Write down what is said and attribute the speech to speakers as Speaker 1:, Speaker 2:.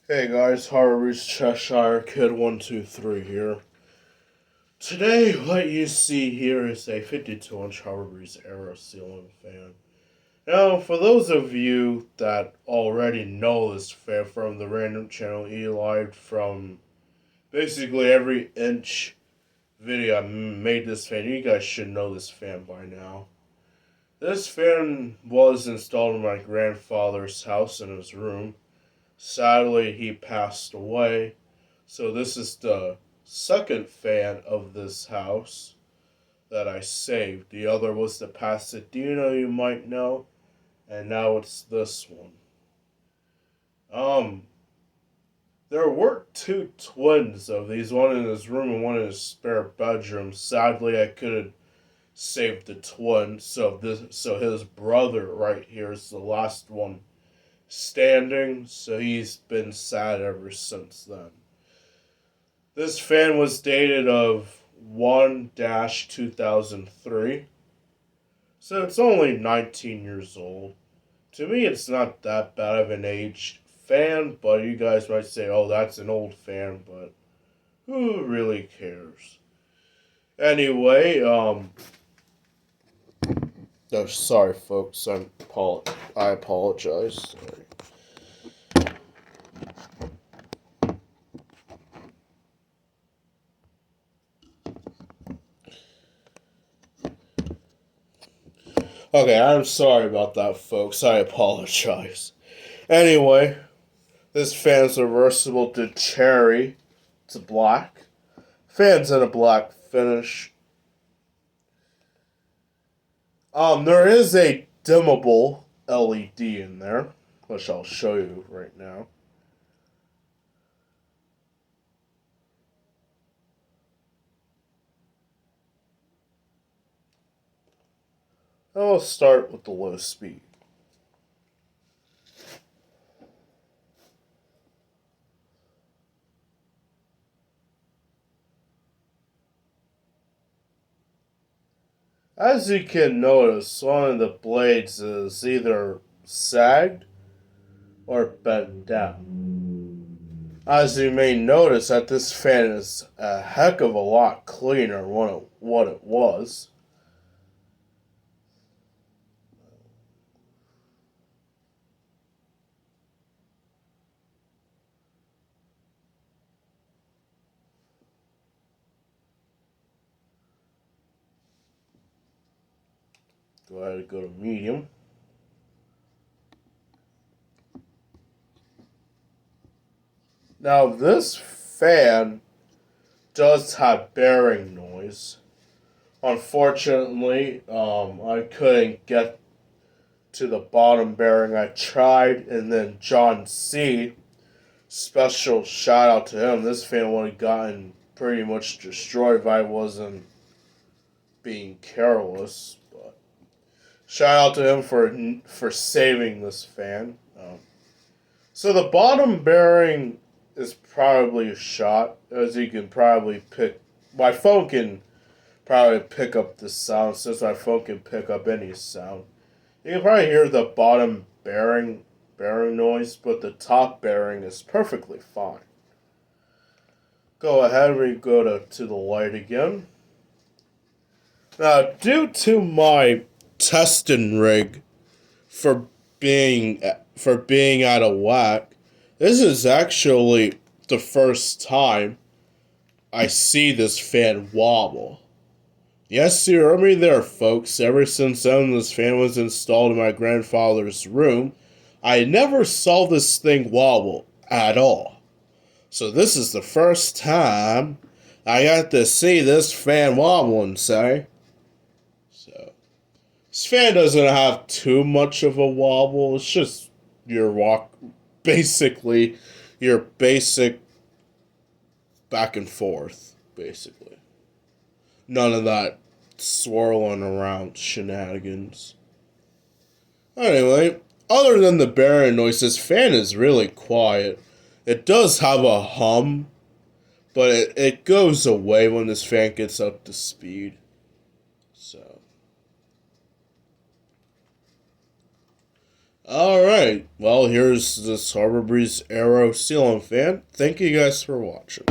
Speaker 1: Hey guys, Harvey's Cheshire Kid 123 here. Today, what you see here is a 52-inch Harvey's Aero ceiling fan. Now, for those of you that already know this fan from the random channel Eli, from basically every inch video I made this fan, you guys should know this fan by now. This fan was installed in my grandfather's house in his room. Sadly, he passed away. So this is the second fan of this house that I saved. The other was the Pasadena, you might know, and now it's this one. Um, there were two twins of these, one in his room and one in his spare bedroom. Sadly, I couldn't save the twin, so his brother right here is the last one standing. So he's been sad ever since then. This fan was dated of 1-2003, so it's only 19 years old. To me, it's not that bad of an aged fan, but you guys might say, oh, that's an old fan, but who really cares? Anyway, oh, sorry, folks, I apologize. Sorry. Okay, I'm sorry about that, folks. I apologize. Anyway, this fan's reversible to cherry. It's black. Fan's in a black finish. There is a dimmable LED in there, which I'll show you right now. I'll start with the low speed. As you can notice, one of the blades is either sagged or bent down. As you may notice, that this fan is a heck of a lot cleaner than what it was. Go ahead and go to medium. Now, this fan does have bearing noise. Unfortunately, I couldn't get to the bottom bearing. I tried, and then John C. Special shout out to him. This fan would have gotten pretty much destroyed if I wasn't being careless. But shout out to him for saving this fan. So the bottom bearing is probably shot, as you can probably pick. My phone can probably pick up the sound, since my phone can pick up any sound. You can probably hear the bottom bearing noise, but the top bearing is perfectly fine. Go ahead, we go to the light again. Now, due to my testing rig for being out of whack, this is actually the first time I see this fan wobble. Yes, you heard me there, folks. Ever since then, this fan was installed in my grandfather's room, I never saw this thing wobble at all. So this is the first time I got to see this fan wobbling, say. So this fan doesn't have too much of a wobble. It's just basically your basic back and forth, basically. None of that swirling around shenanigans. Anyway, other than the bearing noise, this fan is really quiet. It does have a hum, but it goes away when this fan gets up to speed. So. Alright. Alright, well, here's this Harbor Breeze Aero Ceiling fan. Thank you guys for watching.